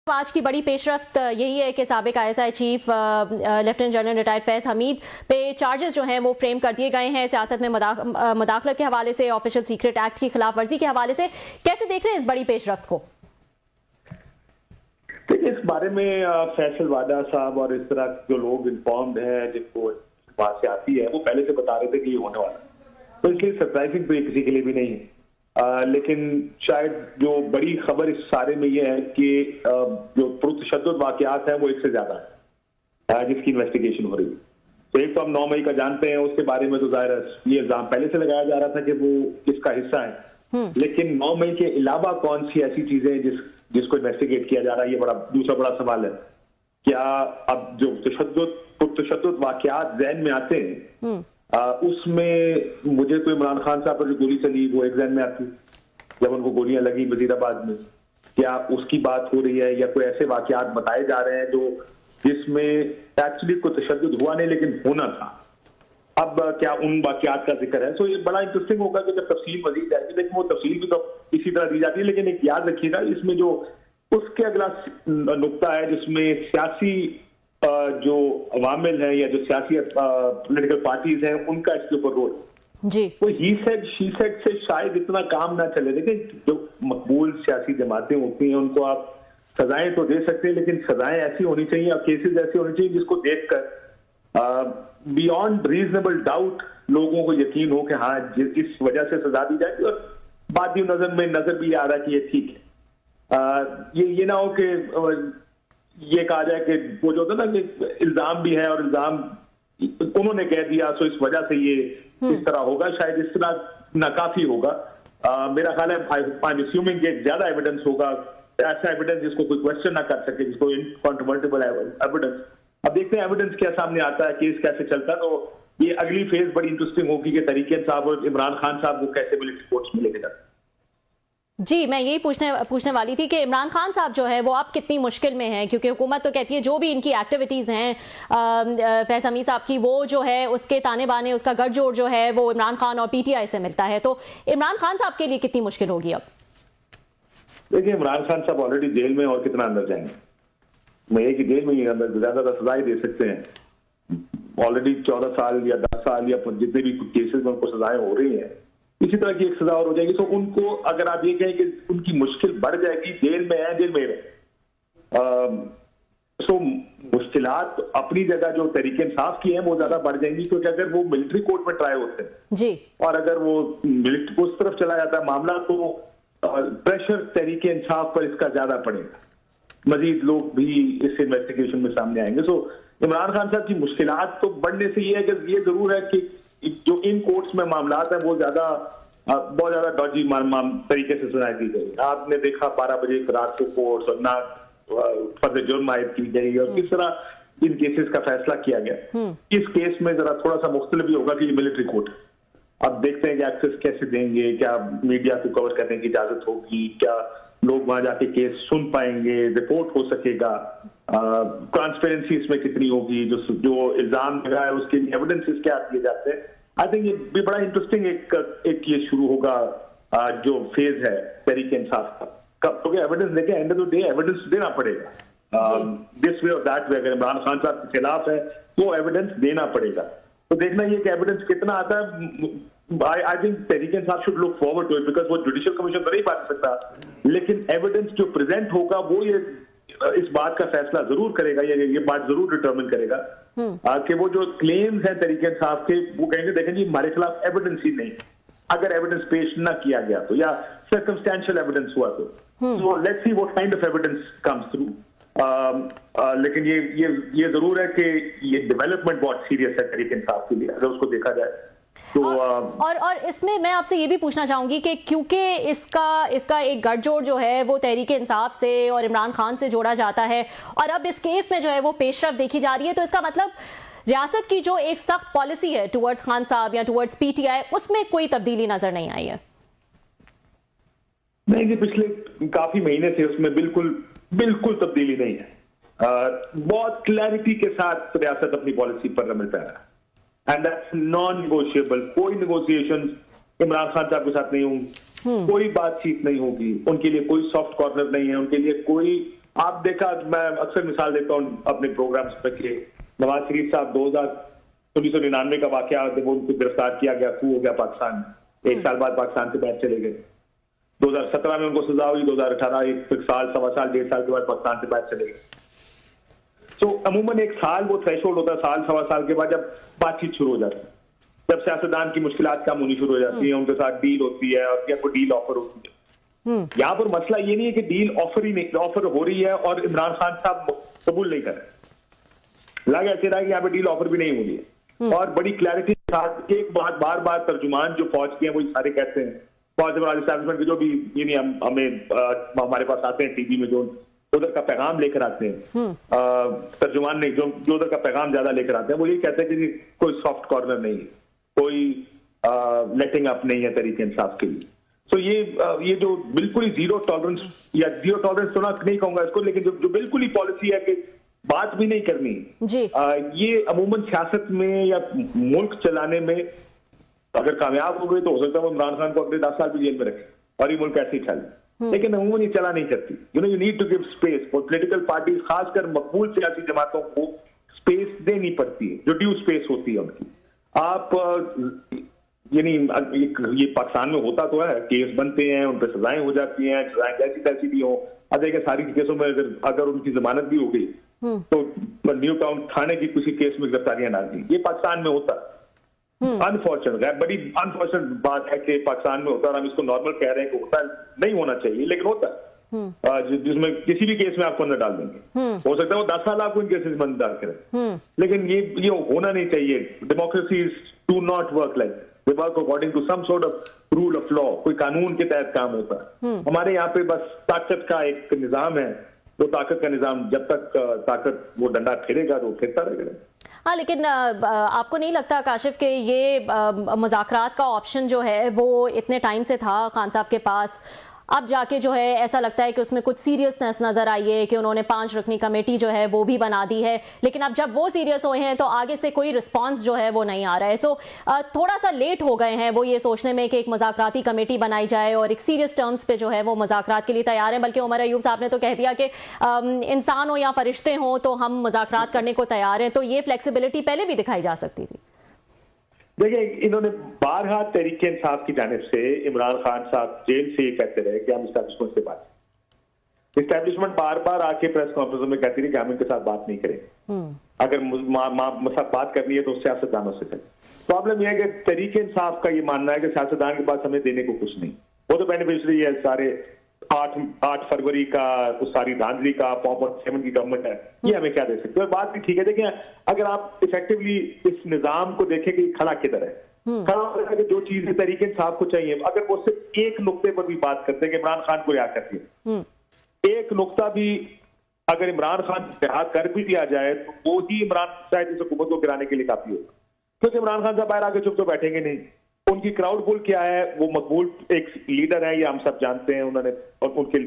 आज की बड़ी पेशरफ्त यही है कि साबिक ISI chief lieutenant general retired Faiz Hamid पे चार्जेस जो हैं वो फ्रेम कर दिए गए हैं सियासत में मुदाखलत के हवाले से, ऑफिशियल सीक्रेट एक्ट की खिलाफ वर्जी के हवाले से। कैसे देख रहे हैं इस बड़ी पेशरफ्त को? इस बारे में फैसल वादा साहब और इस तरह जो लोग इन्फॉर्म्ड हैं, जिनको बात से आती है, वो पहले से बता रहे थे कि ये होने वाला, तो इसलिए सरप्राइजिंग तो ये किसी के लिए भी नहीं है। लेकिन शायद जो बड़ी खबर इस सारे में ये है कि जो पुरतशद्दुद वाकयात हैं वो एक से ज्यादा है जिसकी इन्वेस्टिगेशन हो रही है। तो एक तो हम 9 मई का जानते हैं, उसके बारे में तो जाहिर है ये इल्जाम पहले से लगाया जा रहा था कि वो इसका हिस्सा है, लेकिन 9 मई के अलावा कौन सी ऐसी चीजें जिसको इन्वेस्टिगेट किया जा रहा है, ये दूसरा बड़ा सवाल है। क्या अब जो पुरतशद्दुद वाकयात ज़हन में आते हैं उसमें मुझे तो इमरान खान साहब पर जो गोली चली वो एक ज़हन में आती, जब उनको गोलियां लगी वजीराबाद में, क्या उसकी बात हो रही है, या कोई ऐसे वाकयात बताए जा रहे हैं जो जिसमें एक्चुअली कोई तशद्दुद हुआ नहीं लेकिन होना था। अब क्या उन वाकयात का जिक्र है? तो ये बड़ा इंटरेस्टिंग होगा कि जब तफसील मजीद जाएगी, लेकिन वो तफसील भी तो इसी तरह दी जाती है। लेकिन एक याद रखिएगा, इसमें जो उसके अगला नुक्ता है जिसमें सियासी जो अवामिल है या जो सियासी पॉलिटिकल पार्टीज हैं उनका इसके ऊपर रोल जी, वो ही सेड शी सेड से शायद इतना काम ना चले। देखिए, जो मकबूल सियासी जमातें होती हैं उनको आप सजाएं तो दे सकते हैं, लेकिन सजाएं ऐसी होनी चाहिए और केसेस ऐसे होने चाहिए जिसको देखकर बियॉन्ड रीजनेबल डाउट लोगों को यकीन हो कि हाँ जिस वजह से सजा दी जाएगी, और बात भी नजर भी आ रहा है कि ये ठीक है। ये ना हो कि ये कहा जाए कि वो जो होता है ना कि इल्जाम भी है और इल्जाम उन्होंने कह दिया सो इस वजह से ये इस तरह होगा, शायद इस तरह नाकाफी होगा। मेरा ख्याल है आई एम अस्यूमिंग कि ज्यादा एविडेंस होगा, ऐसा एविडेंस जिसको कोई क्वेश्चन ना कर सके, जिसको इनकॉन्ट्रोवर्टिबल एविडेंस। अब देखते हैं एविडेंस क्या सामने आता है, केस कैसे चलता है। तो ये अगली फेज बड़ी इंटरेस्टिंग होगी कि तरीके साहब और इमरान खान साहब को कैसे मिलिट्री कोर्ट्स में लेके जाते। जी, मैं यही पूछने वाली थी कि इमरान खान साहब जो है वो अब कितनी मुश्किल में हैं, क्योंकि हुकूमत तो कहती है जो भी इनकी एक्टिविटीज़ हैं फैज हमीद साहब की, वो जो है उसके ताने बाने, उसका गठजोड़ जो है वो इमरान खान और पीटीआई से मिलता है। तो इमरान खान साहब के लिए कितनी मुश्किल होगी अब? देखिए, इमरान खान साहब ऑलरेडी जेल में, और कितना अंदर जाएंगे? मैं एक ही जेल में ही अंदर ज्यादा सजा ही दे सकते हैं। ऑलरेडी 14 साल या 10 साल या जितने भी केसेस में उनको सजाएं हो रही हैं, इसी तरह की एक सजा और हो जाएगी। तो उनको अगर आप ये कहें कि उनकी मुश्किल बढ़ जाएगी, जेल में है, जेल में रहे, सो मुश्किलात अपनी जगह जो तरीके इंसाफ की हैं वो ज्यादा बढ़ जाएंगी, क्योंकि अगर वो मिलिट्री कोर्ट में ट्राई होते हैं जी, और अगर वो मिलिट्री को उस तरफ चला जाता है मामला, तो प्रेशर तरीके इंसाफ पर इसका ज्यादा पड़ेगा, मजीद लोग भी इस इन्वेस्टिगेशन में सामने आएंगे। सो इमरान खान साहब की मुश्किलात तो बढ़ने से ये है कि ये जरूर है कि जो इन कोर्ट्स में मामलात हैं वो बहुत ज्यादा डॉजी तरीके से सुनाई दी गई। आपने देखा 12 बजे रात को कोर्ट्स और ना फर्ज जुर्म आयद की गई, और किस तरह इन केसेस का फैसला किया गया। इस केस में जरा थोड़ा सा मुख्तलिफ भी होगा कि ये मिलिट्री कोर्ट, अब देखते हैं कि एक्सेस कैसे देंगे, क्या मीडिया को कवर करने की इजाजत होगी, क्या लोग वहां जाके केस सुन पाएंगे, रिपोर्ट हो सकेगा, ट्रांसपेरेंसी इसमें कितनी होगी, जो इल्जाम लगा है उसके लिए एविडेंसेस क्या दिए जाते हैं। आई थिंक ये भी बड़ा इंटरेस्टिंग एक ये शुरू होगा जो फेज है तरीके इंसाफ का, क्योंकि एविडेंस देखे, end of the day evidence देना पड़ेगा दिस वे और दैट वे। अगर इमरान खान साहब के खिलाफ है तो एविडेंस देना पड़ेगा, तो देखना ये कि एविडेंस कितना आता है। आई थिंक तरीके इंसाफ should look forward to it, because वो जुडिशियल कमीशन तो नहीं बात सकता, लेकिन एविडेंस जो प्रेजेंट होगा वो ये इस बात का फैसला जरूर करेगा, ये बात जरूर डिटरमिन करेगा कि वो जो क्लेम्स हैं तरीके इंसाफ के, वो कहेंगे देखें जी हमारे खिलाफ एविडेंस ही नहीं, अगर एविडेंस पेश ना किया गया तो, या सर्कमस्टेंशियल एविडेंस हुआ तो let's see what kind of evidence comes through. लेकिन ये जरूर है कि ये डेवलपमेंट बहुत सीरियस है तरीके इंसाफ के लिए अगर उसको देखा जाए तो। और इसमें मैं आपसे ये भी पूछना चाहूंगी कि क्योंकि इसका एक गठजोड़ जो है वो तहरीक इंसाफ से और इमरान खान से जोड़ा जाता है, और अब इस केस में जो है वो पेशरफ्त देखी जा रही है, तो इसका मतलब रियासत की जो एक सख्त पॉलिसी है टुवर्ड्स खान साहब या टुवर्ड्स पीटीआई, उसमें कोई तब्दीली नजर नहीं आई है। नहीं जी, पिछले काफी महीने से उसमें बिल्कुल तब्दीली नहीं है। बहुत क्लैरिटी के साथ रियासत अपनी पॉलिसी पर अमल कर रहा है, एंड दैट्स नॉन निगोशिएबल। कोई निगोशिएशन इमरान खान साहब के साथ नहीं होंगी, कोई बातचीत नहीं होगी, उनके लिए कोई सॉफ्ट कॉर्नर नहीं है, उनके लिए कोई आप देखा, मैं अक्सर मिसाल देता हूँ अपने प्रोग्राम्स पे कि नवाज शरीफ साहब 1999 का वाकया जब उनको गिरफ्तार किया गया, कू हो गया पाकिस्तान में, 1 साल बाद पाकिस्तान से बाहर चले गए। 2017 में उनको सजा हुई, 2018 1 साल, 1.25 साल, 1.5 साल के बाद पाकिस्तान से बाहर चले गए। तो अमूमन 1 साल वो थ्रेशोल्ड होता है, 1.5 साल के बाद जब बातचीत शुरू हो जाती है, जब सियासतदान की मुश्किलात कम होनी शुरू हो जाती है, उनके साथ डील होती है और या कोई डील ऑफर होती है। यहाँ पर मसला ये नहीं है कि डील ऑफर हो रही है और इमरान खान साहब कबूल नहीं कर रहे। लग ऐसे रहा है कि यहाँ पे डील ऑफर भी नहीं हो रही है। और बड़ी क्लैरिटी के साथ एक बात बार बार तर्जुमान जो फौज के हैं वो सारे कहते हैं, फौज एस्टैब्लिशमेंट के जो भी ये हमें हमारे पास आते हैं टीवी में, जो उधर का पैगाम लेकर आते हैं, तर्जुमान नहीं, जो उधर का पैगाम ज्यादा लेकर आते हैं, वो ये कहते हैं कि कोई सॉफ्ट कॉर्नर नहीं है, कोई लेटिंग अप नहीं है तरीके इंसाफ के लिए। तो ये जो बिल्कुल ही जीरो टॉलरेंस, या जीरो टॉलरेंस तो ना नहीं कहूंगा इसको, लेकिन जो बिल्कुल ही पॉलिसी है कि बात भी नहीं करनी जी। ये अमूमन सियासत में या मुल्क चलाने में अगर कामयाब हो गए तो हो सकता है वो इमरान खान को अगले 10 साल भी जेल में रखे और ये मुल्क ऐसे ही चले, लेकिन अमूमन ये चला नहीं करती। You need to give space for political parties, खासकर मकबूल सियासी जमातों को स्पेस देनी पड़ती है, जो ड्यू स्पेस होती है उनकी। आप ये पाकिस्तान में होता तो है, केस बनते हैं, उन पर सजाएं हो जाती हैं, सजाएं जैसी तैसी भी हो। देखिए सारी केसों में अगर उनकी जमानत भी हो गई तो न्यू टाउन थाने की किसी केस में गिरफ्तारियां ना दी। ये पाकिस्तान में होता है, अनफॉर्चुनेट है, बड़ी अनफॉर्चुनेट बात है कि पाकिस्तान में होता है। हम इसको नॉर्मल कह रहे हैं कि होता है, नहीं होना चाहिए, लेकिन होता है। जिसमें किसी भी केस में आपको अंदर डाल देंगे, हो सकता है वो 10 साल आपको इन केसेस में अंदर डाल करें, लेकिन ये होना नहीं चाहिए। Democracy do not work like, they work according to some sort of rule of law, कोई कानून के तहत काम होता है। हमारे यहाँ पे बस ताकत का एक निजाम है, वो ताकत का निजाम जब तक ताकत वो डंडा फिरेगा तो फिरता रहेगा। हाँ, लेकिन आपको नहीं लगता काशिफ कि ये मुज़ाकरात का ऑप्शन जो है वो इतने टाइम से था खान साहब के पास, अब जाके जो है ऐसा लगता है कि उसमें कुछ सीरियसनेस नजर आई है कि उन्होंने 5 रुकनी कमेटी जो है वो भी बना दी है, लेकिन अब जब वो सीरियस हुए हैं तो आगे से कोई रिस्पांस जो है वो नहीं आ रहा है। सो थोड़ा सा लेट हो गए हैं वो ये सोचने में कि एक मुज़ाकराती कमेटी बनाई जाए और एक सीरियस टर्म्स पे जो है वो मुज़ाकरात के लिए तैयार हैं। बल्कि उमर अयूब साहब ने तो कह दिया कि इंसान हो या फरिश्ते हों तो हम मुज़ाकरात करने को तैयार हैं, तो ये फ्लेक्सिबिलिटी पहले भी दिखाई जा सकती थी। देखिए, इन्होंने बारहा तहरीक इंसाफ की जानिब से इमरान खान साहब जेल से ये कहते रहे कि हम इस्टेब्लिशमेंट से बात, इस्टेब्लिशमेंट बार बार आके प्रेस कॉन्फ्रेंस में कहती रही कि हम इनके साथ बात नहीं करेंगे, अगर साथ बात करनी है तो सियासतदानों से करें। प्रॉब्लम यह है कि तहरीक इंसाफ का ये मानना है कि सियासतदान के पास हमें देने को कुछ नहीं, वो तो बेनिफिशरी है सारे 8 फरवरी का, उस सारी धांधली का, 4.7 की गवर्नमेंट है, ये हमें क्या दे सकते हैं। बात भी ठीक है। देखिए, अगर आप इफेक्टिवली इस निजाम को देखें कि खड़ा किधर है, खड़ा कि जो चीजें तरीके इंसाफ को चाहिए, अगर वो सिर्फ एक नुक्ते पर भी बात करते हैं कि इमरान खान को रिहा कर दिया, एक नुक्ता भी अगर इमरान खान रिहा कर भी दिया जाए तो वो ही इमरान शायद इस हुकूमत को गिराने के लिए काफी होगा, क्योंकि इमरान खान साहब बाहर आके चुप तो बैठेंगे नहीं। उनकी क्राउड पुल क्या है, वो मकबूल एक लीडर है, ये हम सब जानते हैं। उन्होंने और उनके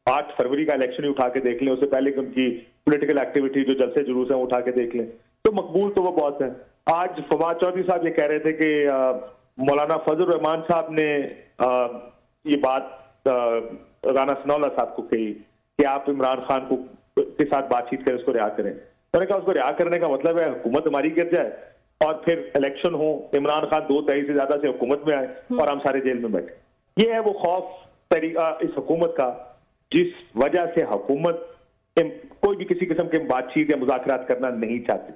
8 फरवरी का इलेक्शन ही उठा के देख लें, उससे पहले कि उनकी पॉलिटिकल एक्टिविटी जो जलसे जुलूस है वो उठा के देख लें, तो मकबूल तो वो बहुत है। आज फवाद चौधरी साहब ये कह रहे थे कि मौलाना फजल रहमान साहब ने ये बात राना सनाउल्ला साहब को कही कि आप इमरान खान को के साथ बातचीत करें, उसको रिहा करें। मैंने कहा उसको रिहा करने का मतलब है हुकूमत हमारी गिर जाए और फिर इलेक्शन हो, इमरान खान 2 तिहाई से ज्यादा से हुकूमत में आए और हम सारे जेल में बैठे। ये है वो खौफ तरीका इस हुकूमत का, जिस वजह से हुकूमत कोई भी किसी किस्म के बातचीत या मुज़ाकरात करना नहीं चाहती।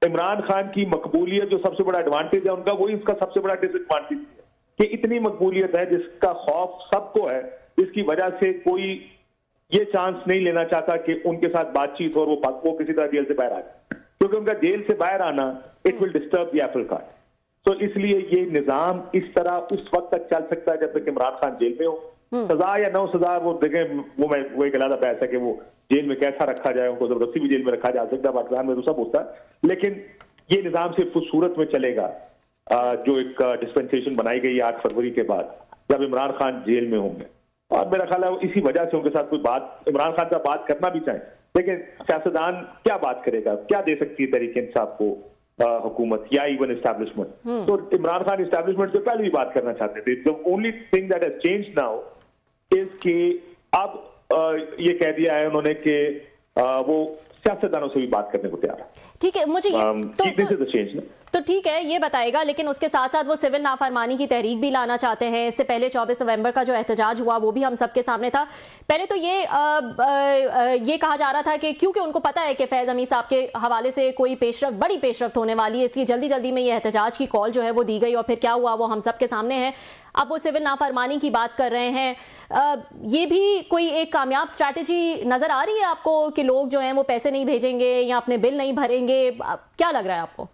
इमरान खान की मकबूलियत जो सबसे बड़ा एडवांटेज है उनका, वही उसका सबसे बड़ा डिसएडवांटेज है कि इतनी मकबूलियत है जिसका खौफ सबको है, इसकी वजह से कोई ये चांस नहीं लेना चाहता कि उनके साथ बातचीत हो और वो किसी तरह जेल से बाहर आ जाए, क्योंकि उनका जेल से बाहर आना it will disturb the Apple cart. तो इसलिए ये निजाम इस तरह उस वक्त तक चल सकता है जब तक इमरान खान जेल में हो। सजा या न सजा वो देखें, वो एक अलग बहस है कि वो जेल में कैसा रखा जाए, उनको जबरदस्ती भी जेल में रखा जा सकता है, पाकिस्तान में तो सब होता है, लेकिन ये निजाम सिर्फ उस सूरत में चलेगा जो एक डिस्पेंसेशन बनाई गई 8 फरवरी के बाद, जब इमरान खान जेल में होंगे। और मेरा ख्याल है इसी वजह से उनके साथ कोई बात, इमरान खान से बात करना भी चाहे, लेकिन सियासतदान क्या बात करेगा, क्या दे सकती है तहरीक इंसाफ को हुकूमत या इवन एस्टैब्लिशमेंट। तो इमरान खान एस्टैब्लिशमेंट से पहले भी बात करना चाहते थे। The only thing that has changed now is कि अब ये कह दिया है उन्होंने कि वो सियासतदानों से भी बात करने को तैयार है। ठीक है, मुझे ये तो ठीक है, ये बताएगा, लेकिन उसके साथ साथ वो सिविल नाफरमानी की तहरीक भी लाना चाहते हैं। इससे पहले 24 नवंबर का जो एहतजाज हुआ वो भी हम सबके सामने था। पहले तो ये कहा जा रहा था कि क्योंकि उनको पता है कि फैज हमीद साहब के हवाले से कोई बड़ी पेशरफ्त होने वाली है, इसलिए जल्दी जल्दी में ये एहतजाज की कॉल जो है वो दी गई, और फिर क्या हुआ वो हम सबके सामने है। अब वो सिविल नाफरमानी की बात कर रहे हैं। ये भी कोई एक कामयाब स्ट्रैटेजी नजर आ रही है आपको कि लोग जो हैं वो पैसे नहीं भेजेंगे या अपने बिल नहीं भरेंगे? क्या लग रहा है आपको?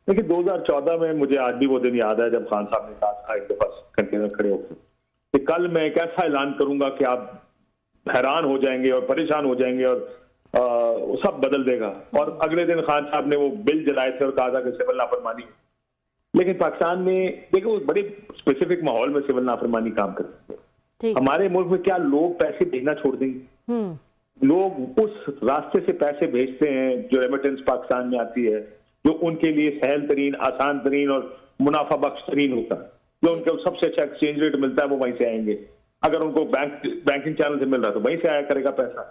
देखिए 2014 में मुझे आज भी वो दिन याद है जब खान साहब ने कहा था एक दफा कंटेनर खड़े होकर कि कल मैं एक ऐसा ऐलान करूंगा कि आप हैरान हो जाएंगे और परेशान हो जाएंगे और सब बदल देगा। और अगले दिन खान साहब ने वो बिल जलाए थे और कहा था कि सिविल नाफरमानी। लेकिन पाकिस्तान में देखो वो बड़े स्पेसिफिक माहौल में सिविल नाफरमानी काम करती है। हमारे मुल्क में क्या लोग पैसे भेजना छोड़ देंगे? लोग उस रास्ते से पैसे भेजते हैं जो रेमिटेंस पाकिस्तान में आती है, जो उनके लिए सहल तरीन, आसान तरीन और मुनाफा बख्श तरीन होता है। जो उनको सबसे अच्छा एक्सचेंज रेट मिलता है वो वहीं से आएंगे। अगर उनको बैंकिंग चैनल से मिल रहा है तो वहीं से आया करेगा पैसा।